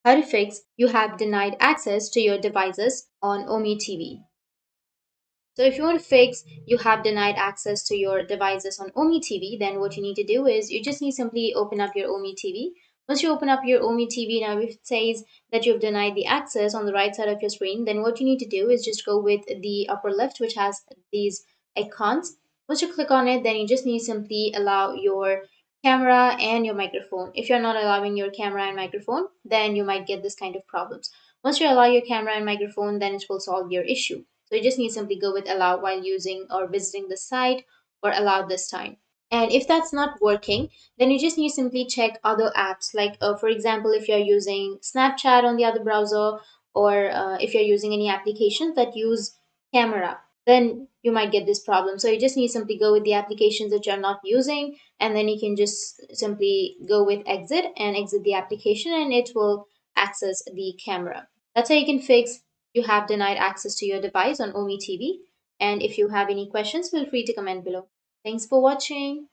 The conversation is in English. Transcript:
How to fix you have denied access to your devices on Ome TV. So if you want to fix you have denied access to your devices on Ome TV, then what you need to do is you just need simply open up your Ome TV. Once you open up your Ome TV, now if it says that you've denied the access on the right side of your screen, then what you need to do is just go with the upper left, which has these icons. Once you click on it, then you just need to simply allow your camera and your microphone. If you're not allowing your camera and microphone, then you might get this kind of problems. Once you allow your camera and microphone, then it will solve your issue. So you just need to simply go with allow while using or visiting the site, or allow this time. And if that's not working, then you just need to simply check other apps. Like for example, if you're using Snapchat on the other browser, or if you're using any applications that use camera, then you might get this problem. So you just need to simply go with the applications that you're not using, and then you can just simply go with exit and exit the application, and it will access the camera. That's how you can fix you have denied access to your device on Ome TV. And if you have any questions, feel free to comment below. Thanks for watching.